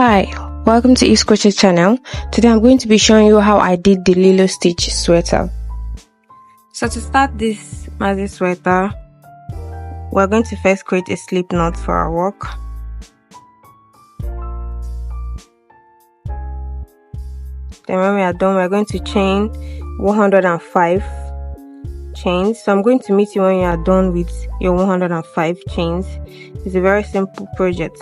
Hi, welcome to East Crochet channel. Today I'm going to be showing you how I did the Lilo stitch sweater. So to start this maxi sweater, we're going to first create a slip knot for our work. Then when we are done, we're going to chain 105 chains. So I'm going to meet you when you are done with your 105 chains. It's a very simple project.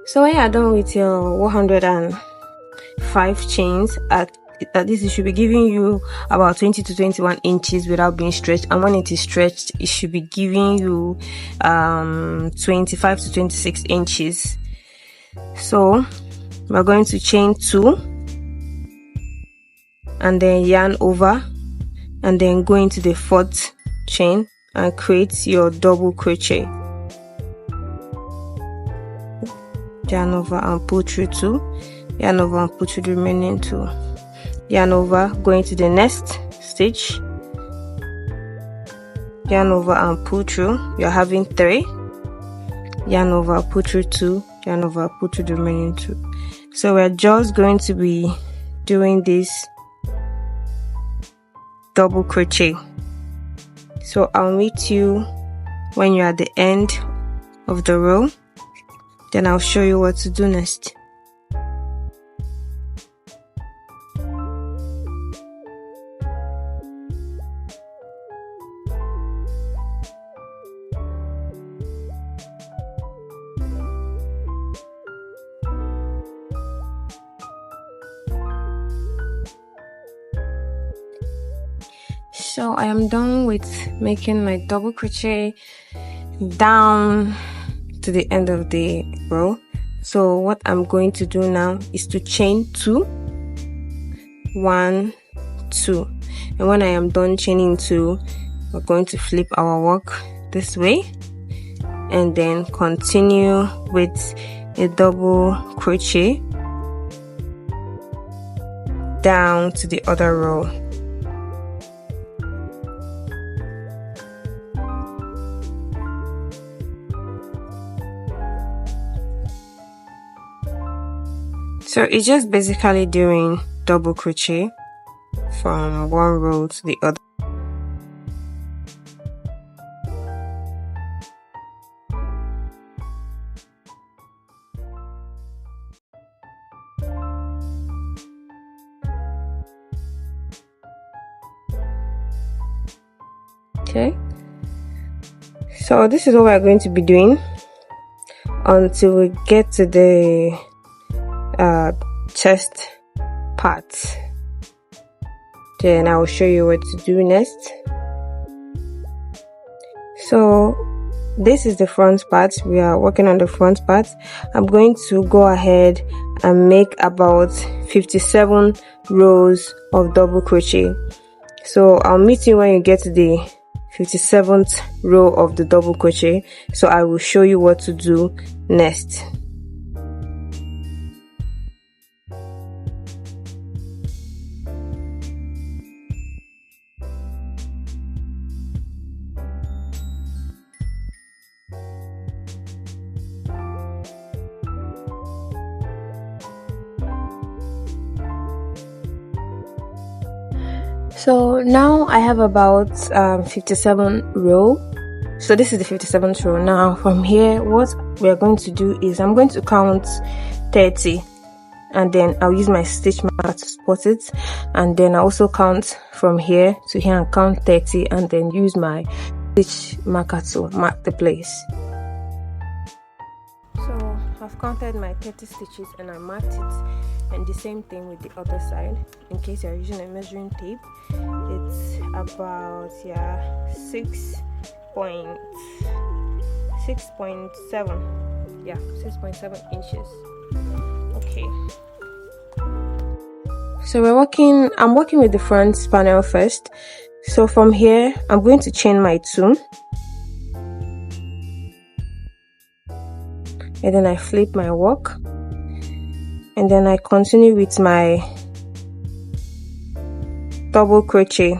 So when you are done with your 105 chains, at this it should be giving you about 20 to 21 inches without being stretched, and when it is stretched it should be giving you 25 to 26 inches. So we're going to chain 2 and then yarn over and then go into the 4th chain and create your double crochet. Yarn over and pull through 2, yarn over and pull through the remaining 2, yarn over, go into the next stitch, yarn over and pull through, you're having 3, yarn over, pull through 2, yarn over, pull through the remaining 2. So we're just going to be doing this double crochet. So I'll meet you when you're at the end of the row. Then I'll show you what to do next. So I am done with making my double crochet down to the end of the row. So what I'm going to do now is to chain 2, 1, 2, and when I am done chaining 2, we're going to flip our work this way and then continue with a double crochet down to the other row. So it's just basically doing double crochet from one row to the other. Okay, so this is what we're going to be doing until we get to the chest part. Then I will show you what to do next. So this is the front part. We are working on the front part. I'm going to go ahead and make about 57 rows of double crochet. So I'll meet you when you get to the 57th row of the double crochet, so I will show you what to do next. So now I have about 57 row. So this is the 57th row. Now from here, what we are going to do is I'm going to count 30 and then I'll use my stitch marker to spot it, and then I also count from here to here and count 30 and then use my stitch marker to mark the place. So I've counted my 30 stitches and I marked it, and the same thing with the other side. In case you're using a measuring tape, it's about 6.7 inches. Okay, so I'm working with the front panel first. So from here I'm going to chain my 2 and then I flip my work and then I continue with my double crochet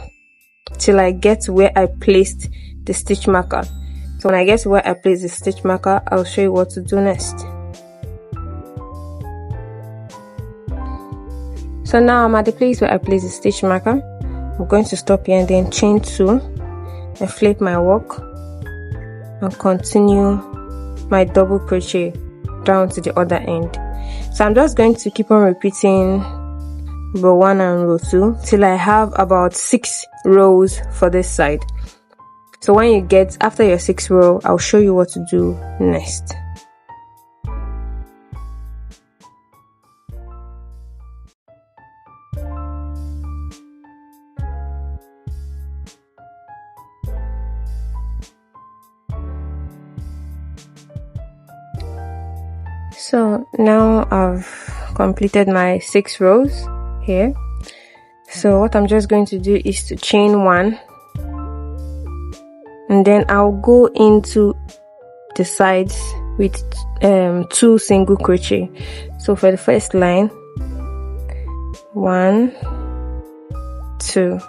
till I get where I placed the stitch marker. So when I get to where I place the stitch marker, I'll show you what to do next. So now I'm at the place where I place the stitch marker. I'm going to stop here and then chain 2 and flip my work and continue my double crochet down to the other end. So I'm just going to keep on repeating row 1 and row 2 till I have about 6 rows for this side. So when you get after your 6th row, I'll show you what to do next. So now I've completed my 6 rows here. So what I'm just going to do is to chain 1, and then I'll go into the sides with 2 single crochet. So for the first line, 1, 2.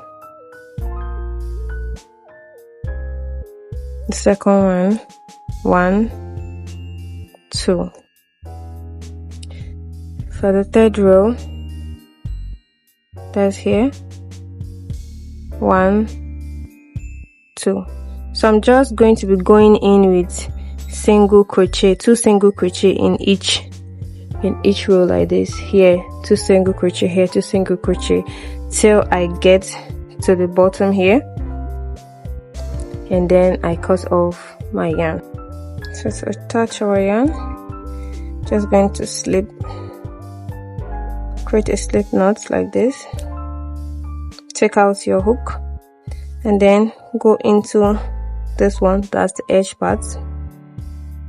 The second one, 1, 2. For the third row, that's here, 1, 2. So I'm just going to be going in with single crochet, 2 single crochet in each row like this. Here 2 single crochet, here 2 single crochet, till I get to the bottom here, and then I cut off my yarn. So to attach our yarn, just going to slip, create a slip knot like this, take out your hook, and then go into this one, that's the edge part,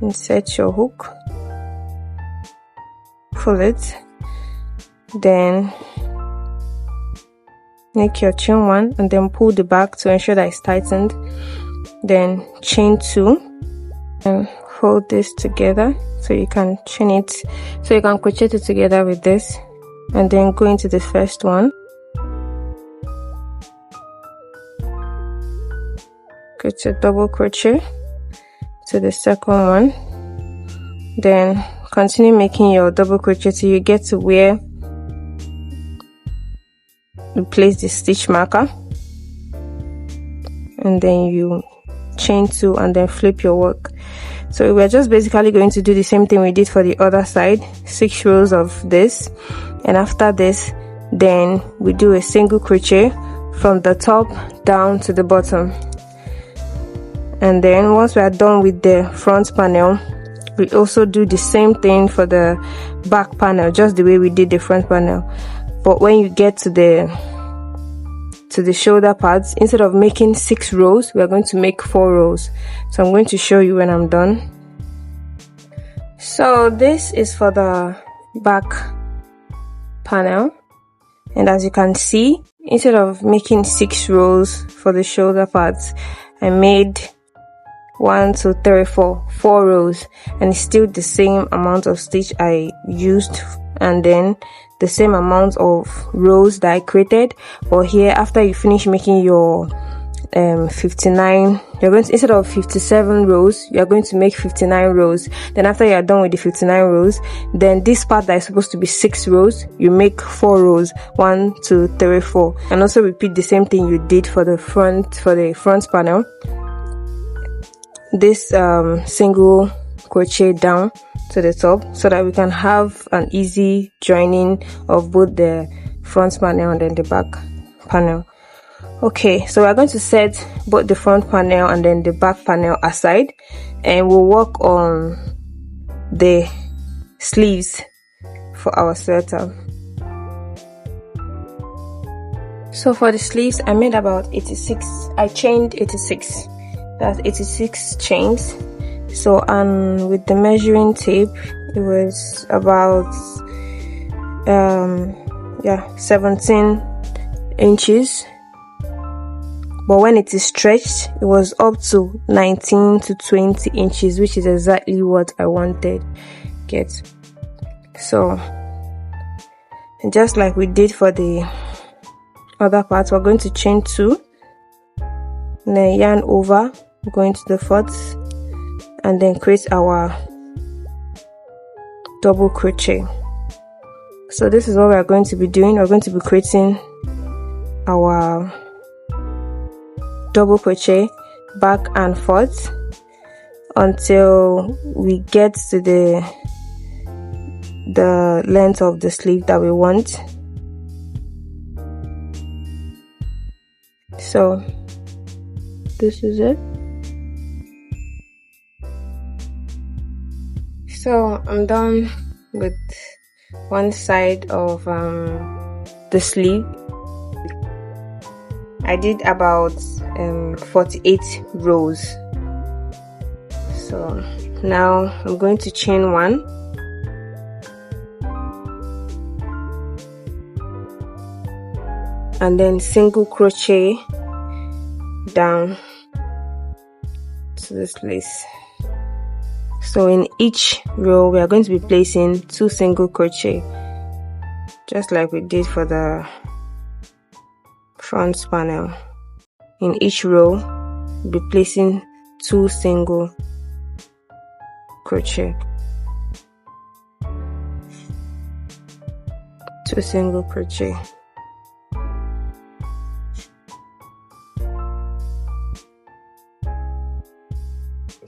insert your hook, pull it, then make your chain 1 and then pull the back to ensure that it's tightened, then chain 2 and hold this together so you can chain it, so you can crochet it together with this, and then go into the first one, crochet, double crochet to the second one, then continue making your double crochet till you get to where you place the stitch marker, and then you chain 2 and then flip your work. So we're just basically going to do the same thing we did for the other side, 6 rows of this, and after this then we do a single crochet from the top down to the bottom. And then once we are done with the front panel, we also do the same thing for the back panel, just the way we did the front panel. But when you get to the shoulder pads, instead of making 6 rows, we are going to make 4 rows. So I'm going to show you when I'm done. So this is for the back panel, and as you can see, instead of making 6 rows for the shoulder pads, I made 1, 2, 3, 4 rows, and it's still the same amount of stitch I used, and then the same amount of rows that I created. But here, after you finish making your 59, you're going to, instead of 57 rows, you're going to make 59 rows. Then after you are done with the 59 rows, then this part that is supposed to be 6 rows, you make 4 rows, 1, 2, 3, 4, and also repeat the same thing you did for the front panel. This single crochet down to the top so that we can have an easy joining of both the front panel and then the back panel. Okay, so we're going to set both the front panel and then the back panel aside, and we'll work on the sleeves for our sweater. So for the sleeves, I made about 86. I chained 86. That's 86 chains. So with the measuring tape, it was about 17 inches. But when it is stretched, it was up to 19 to 20 inches, which is exactly what I wanted. Get. So, and just like we did for the other part, we're going to chain 2, and then yarn over, going to the fourth, and then create our double crochet. So this is what we are going to be doing. We're going to be creating our double crochet back and forth until we get to the length of the sleeve that we want. So this is it. So I'm done with one side of the sleeve. I did about 48 rows. So now I'm going to chain one, and then single crochet down to this place. So in each row we are going to be placing 2 single crochet, just like we did for the front panel. In each row we'll be placing 2 single crochet, 2 single crochet.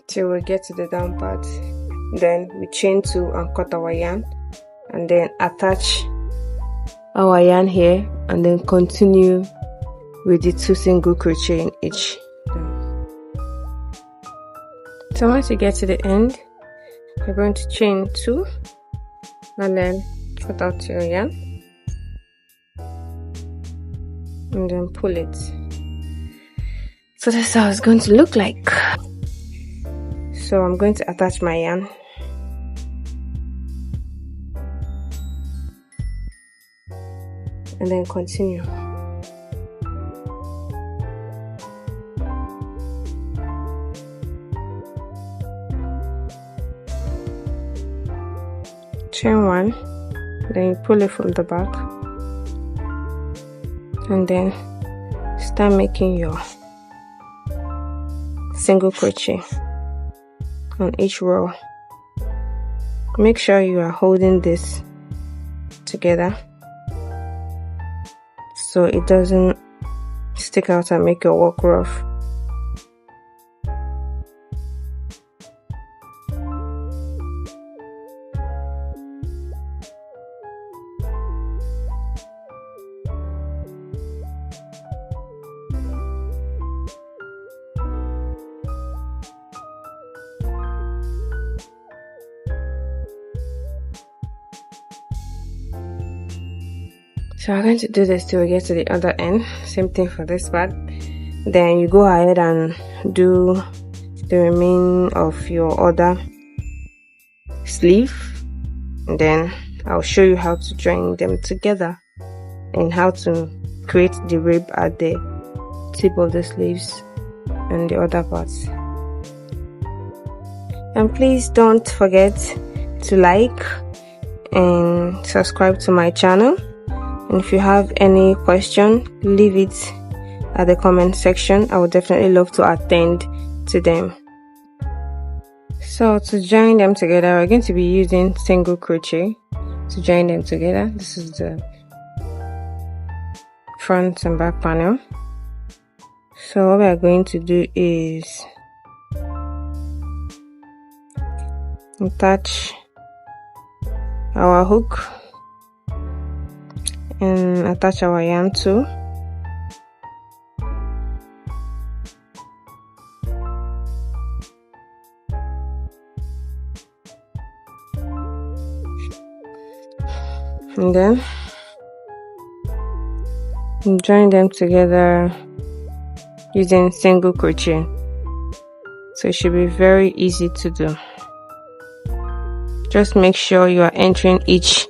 Till we get to the down part. Then we chain 2 and cut our yarn, and then attach our yarn here, and then continue with the 2 single crochet in each. So once you get to the end, you're going to chain 2 and then cut out your yarn and then pull it. So that's how it's going to look like. So I'm going to attach my yarn, and then continue. Chain 1, then you pull it from the back, and then start making your single crochet on each row. Make sure you are holding this together so it doesn't stick out and make your work rough. So I'm going to do this till we get to the other end. Same thing for this part. Then you go ahead and do the remaining of your other sleeve, and then I'll show you how to join them together and how to create the rib at the tip of the sleeves and the other parts. And please don't forget to like and subscribe to my channel. And if you have any question, leave it at the comment section. I would definitely love to attend to them. So to join them together, we're going to be using single crochet to join them together. This is the front and back panel. So what we are going to do is attach our hook and attach our yarn too. And then join them together using single crochet. So it should be very easy to do. Just make sure you are entering each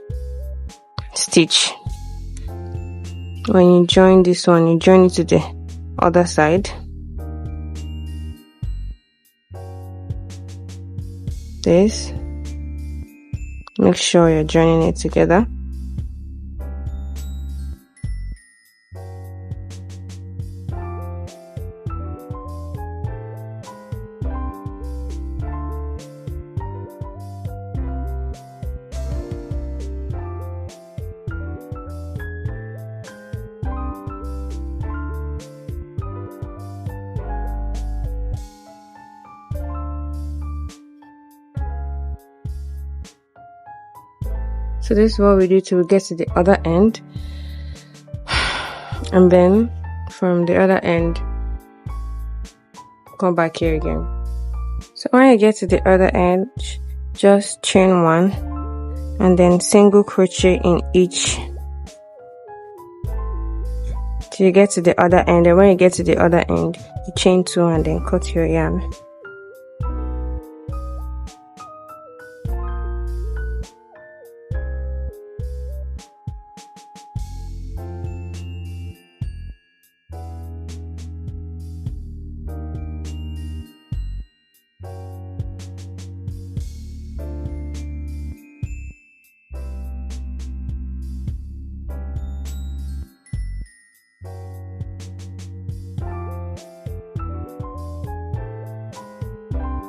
stitch. When you join this one, you join it to the other side. This. Make sure you're joining it together. So this is what we do till we get to the other end, and then from the other end come back here again. So when you get to the other end, just chain one and then single crochet in each till you get to the other end. And when you get to the other end, you chain two and then cut your yarn.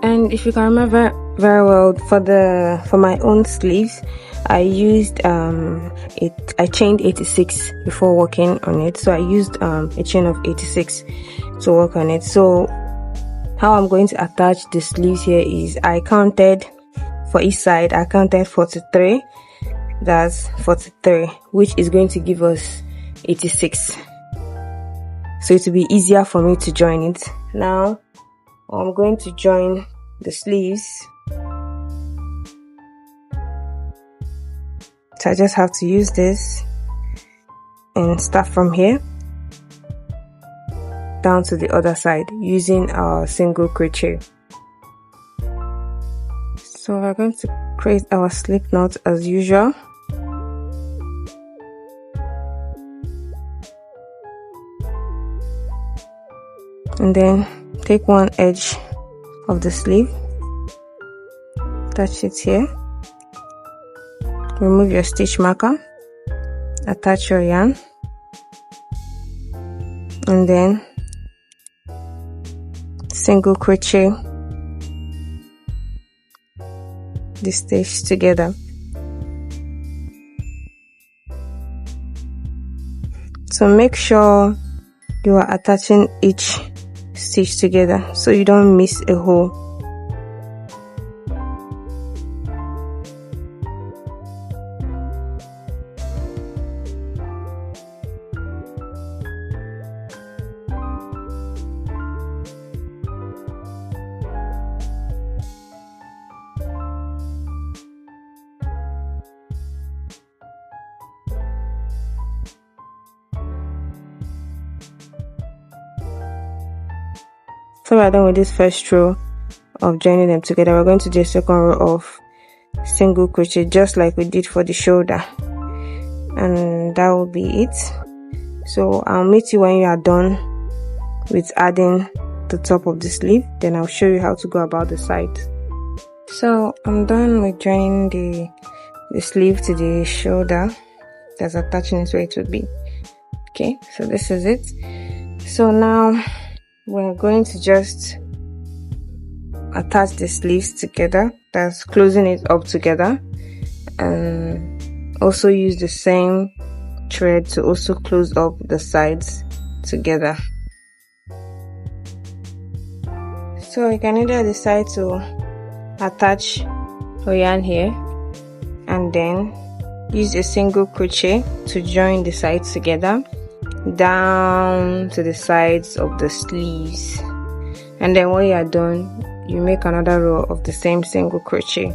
And if you can remember very well, for my own sleeves, I used I chained 86 before working on it. So I used a chain of 86 to work on it. So how I'm going to attach the sleeves here is I counted for each side. I counted 43. That's 43, which is going to give us 86. So it will be easier for me to join it. Now I'm going to join the sleeves. So I just have to use this and start from here down to the other side using our single crochet. So we're going to create our slip knot as usual. And then take one edge of the sleeve, attach it here, remove your stitch marker, attach your yarn, and then single crochet the stitch together. So make sure you are attaching each stitch together so you don't miss a hole. So we're done with this first row of joining them together. We're going to do a second row of single crochet just like we did for the shoulder, and that will be it. So I'll meet you when you are done with adding the top of the sleeve, then I'll show you how to go about the sides. So I'm done with joining the sleeve to the shoulder that's attaching it where it would be. Okay, so this is it. So now we're going to just attach the sleeves together, that's closing it up together, and also use the same thread to also close up the sides together. So you can either decide to attach your yarn here and then use a single crochet to join the sides together down to the sides of the sleeves, and then when you are done, you make another row of the same single crochet,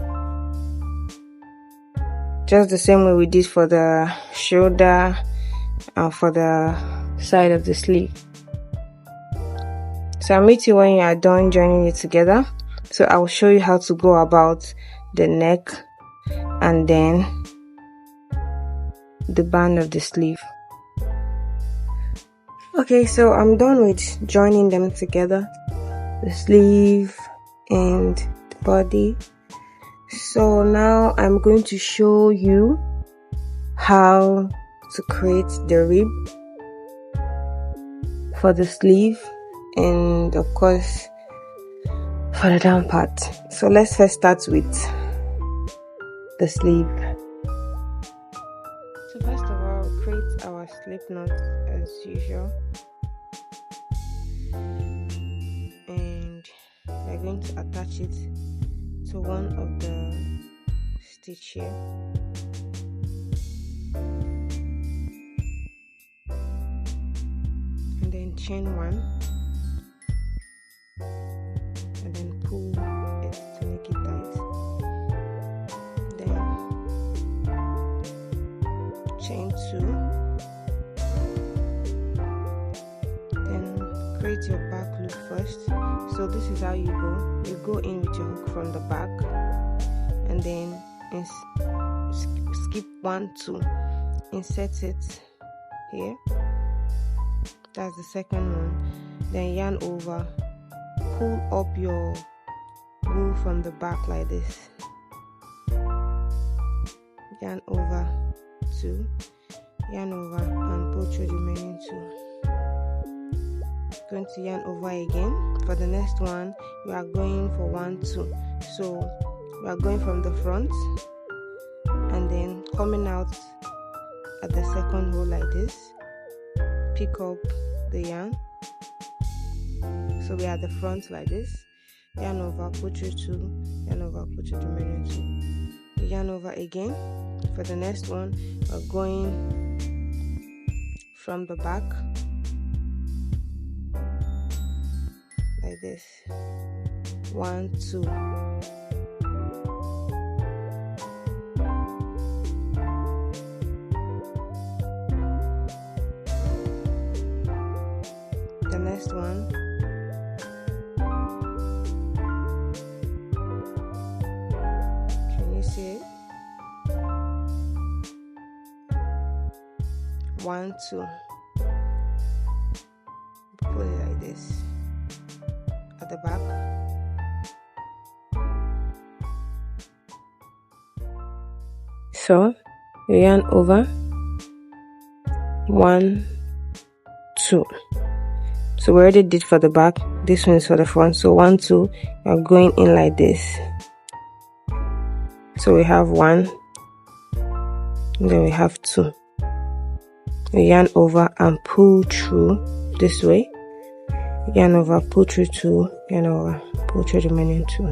just the same way we did for the shoulder and for the side of the sleeve. So I'll meet you when you are done joining it together. So I will show you how to go about the neck and then the band of the sleeve. Okay, so I'm done with joining them together, the sleeve and the body. So now I'm going to show you how to create the rib for the sleeve and of course for the down part. So let's first start with the sleeve. So first of all, create our slip knot as usual, and we're going to attach it to one of the stitch here. chain 1 and then pull it to make it tight, then chain 2, then create your back loop first. So this is how you go in with your hook from the back, and then skip 1, 2, insert it here, that's the second one, then yarn over, pull up your wool from the back like this, yarn over 2, yarn over and pull through the remaining 2. Going to yarn over again. For the next one we are going for 1, 2, so we are going from the front and then coming out at the second hole like this, pick up the yarn, so we are at the front like this, yarn over, pull through 2, yarn over, pull through the remaining 2, yarn over again. For the next one we're going from the back like this, 1, 2, the next one can you see it, 1, 2, put it like this at the back, so you yarn over, 1, 2. So we already did for the back, this one is for the front, so 1, 2, you're going in like this, so we have 1 and then we have 2, you yarn over and pull through this way, yarn over, pull through 2, yarn over, pull through the remaining 2,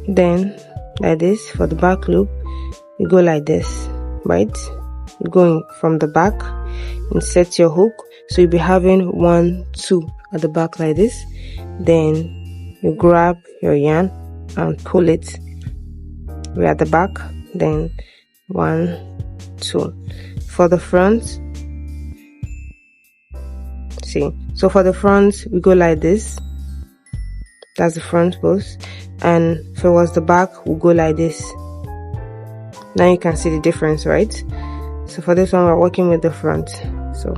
then like this. For the back loop you go like this, right, you're going from the back, insert your hook, so you'll be having 1, 2 at the back like this, then you grab your yarn and pull it, we're at the back, then 1, 2. For the front, see, so for the front we go like this, that's the front post, and if it was the back we'll go like this. Now you can see the difference, right? So for this one we're working with the front, so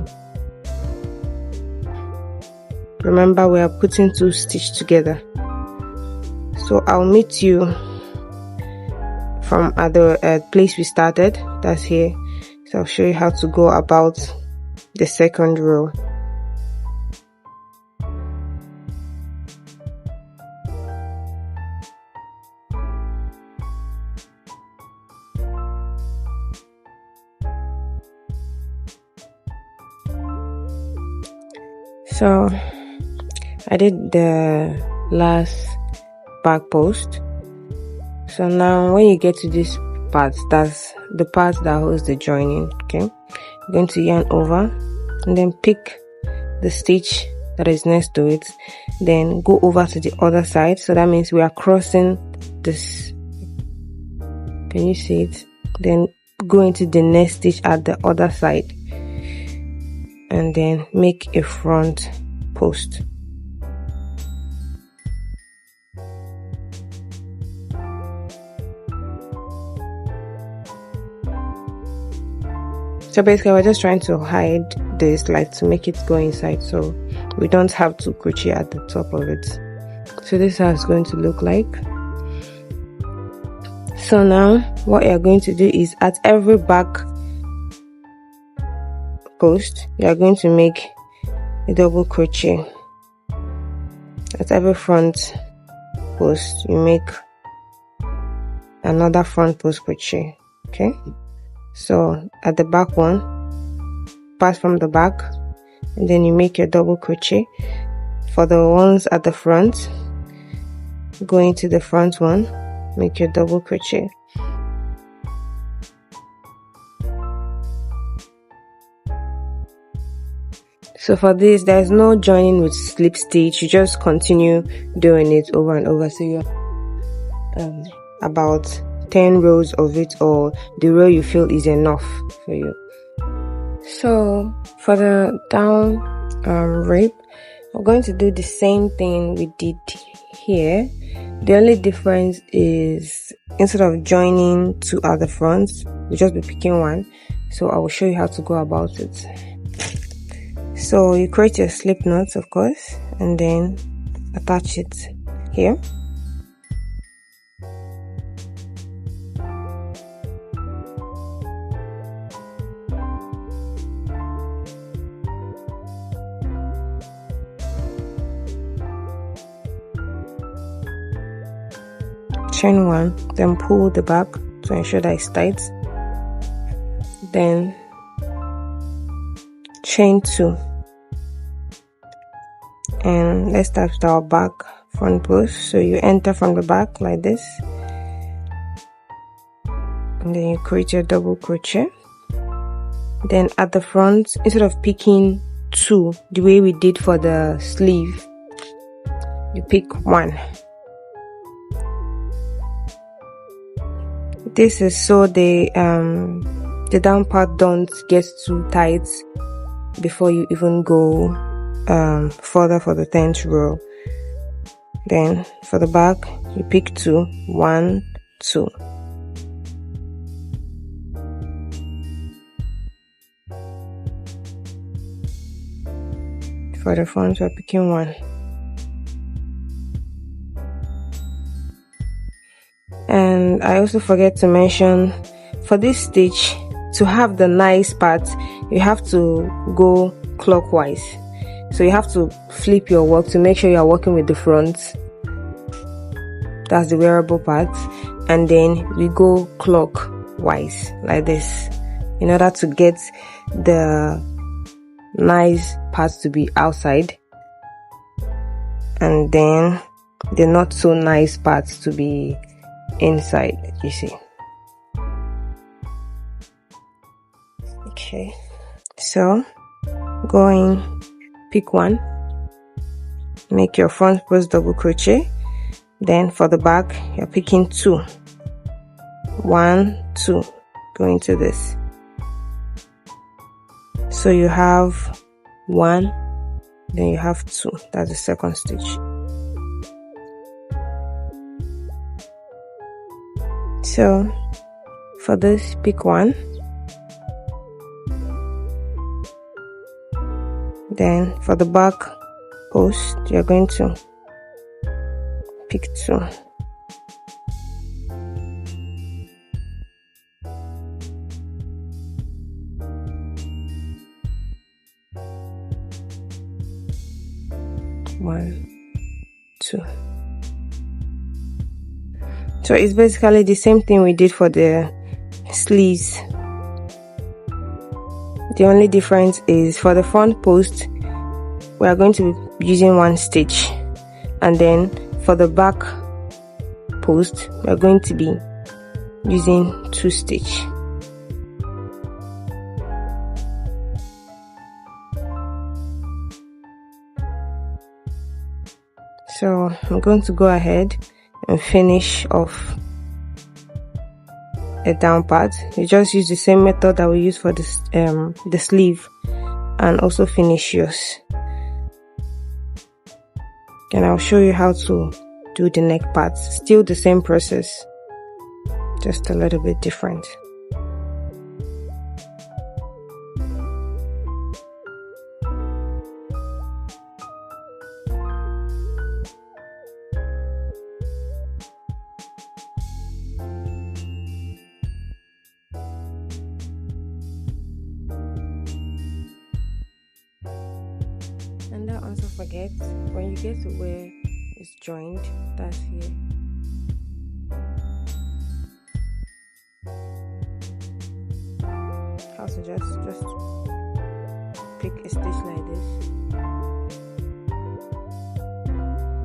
remember we are putting 2 stitches together. So I'll meet you from at the place we started, that's here, so I'll show you how to go about the second row. So I did the last back post. So now when you get to this part, that's the part that holds the joining, okay, you're going to yarn over and then pick the stitch that is next to it, then go over to the other side, so that means we are crossing this, can you see it, then go into the next stitch at the other side and then make a front post. So basically we're just trying to hide this, like to make it go inside, so we don't have to crochet at the top of it. So this is how it's going to look like. So now what you're going to do is at every back post you are going to make a double crochet. At every front post you make another front post crochet, okay? So at the back one, pass from the back and then you make your double crochet. For the ones at the front, go into the front one, make your double crochet. So for this, there's no joining with slip stitch. You just continue doing it over and over. So you're about 10 rows of it, or the row you feel is enough for you. So for the down rib, we're going to do the same thing we did here. The only difference is instead of joining two at the front, we'll just be picking one. So I will show you how to go about it. So you create your slip knot, of course, and then attach it here. Chain one, then pull the back to ensure that it's tight. Then chain two, and let's start with our back front post. So you enter from the back like this, and then you create your double crochet. Then at the front, instead of picking two the way we did for the sleeve, you pick one. This is so the down part don't get too tight before you even go further for the 10th row. Then for the back, you pick two, 1, 2. For the front, we're picking 1. And I also forget to mention, for this stitch, to have the nice part, you have to go clockwise. So you have to flip your work to make sure you are working with the front. That's the wearable part. And then we go clockwise like this, in order to get the nice parts to be outside, and then the not so nice parts to be inside, you see. Okay, so going, pick 1, make your front post double crochet. Then for the back, you're picking 2, 1, 2, go into this. So you have 1, then you have 2. That's the second stitch. So for this, pick 1, then for the back post, you're going to pick 2. One, 2. So it's basically the same thing we did for the sleeves. The only difference is for the front post, we are going to be using 1 stitch, and then for the back post, we are going to be using 2 stitch. So I'm going to go ahead and finish off a down part. You just use the same method that we use for this the sleeve, and also finish yours. And I'll show you how to do the neck parts. Still the same process, just a little bit different. And don't also forget, when you get to where it's joined, that's here, how to just pick a stitch like this,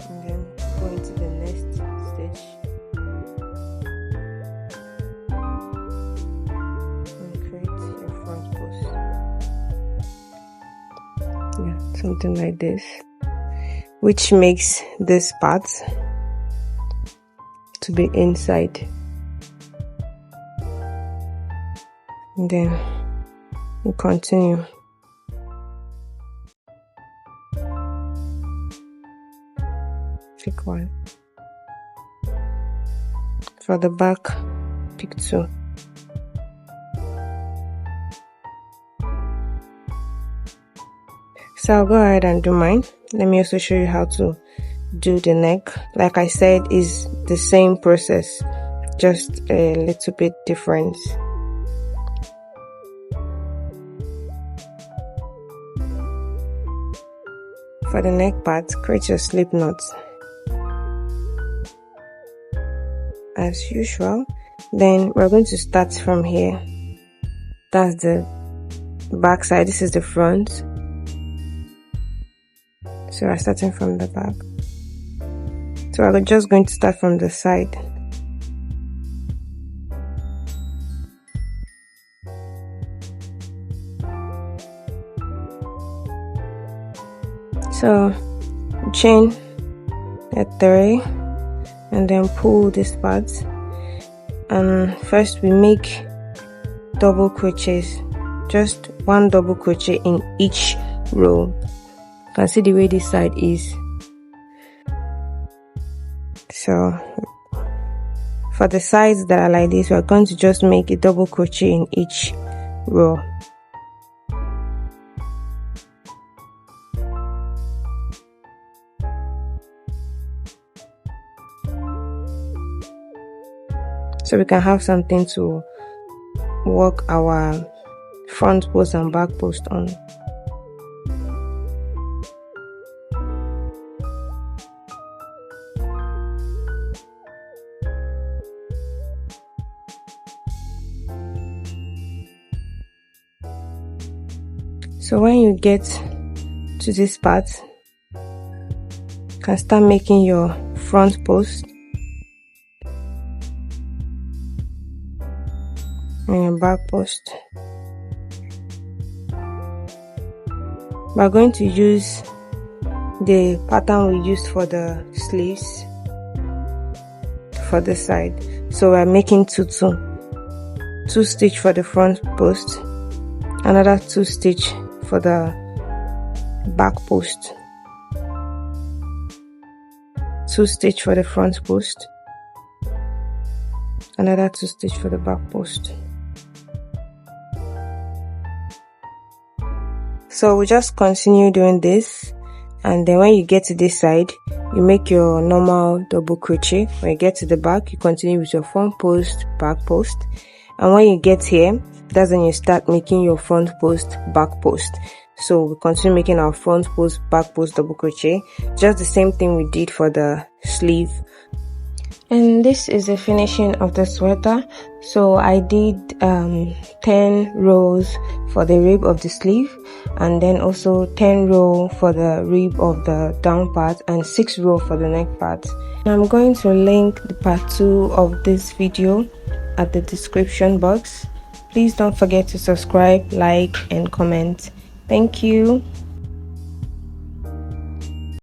and then go into the next stitch and create your front post. Yeah, something like this, which makes this part to be inside. And then we continue. Pick one. For the back, pick two. So I'll go ahead and do mine. Let me also show you how to do the neck. Like I said, is the same process, just a little bit different. For the neck part, create your slip knots as usual. Then we're going to start from here. That's the back side, this is the front. So we're starting from the back. So we're just going to start from the side. So chain at 3 and then pull this part, and first we make double crochets, just 1 double crochet in each row. You can see the way this side is. So for the sides that are like this, we're going to just make a double crochet in each row. So we can have something to work our front post and back post on. So when you get to this part, you can start making your front post and your back post. We're going to use the pattern we used for the sleeves for this side. So we're making two stitch for the front post, another 2 stitch for the back post, 2 stitch for the front post, another 2 stitch for the back post. So we just continue doing this, and then when you get to this side, you make your normal double crochet. When you get to the back, you continue with your front post, back post, and when you get here, that's when you start making your front post, back post. So we continue making our front post, back post, double crochet, just the same thing we did for the sleeve. And this is the finishing of the sweater. So I did 10 rows for the rib of the sleeve, and then also 10 row for the rib of the down part, and 6 row for the neck part. I'm going to link the part 2 of this video at the description box. Please don't forget to subscribe, like, and comment. Thank you.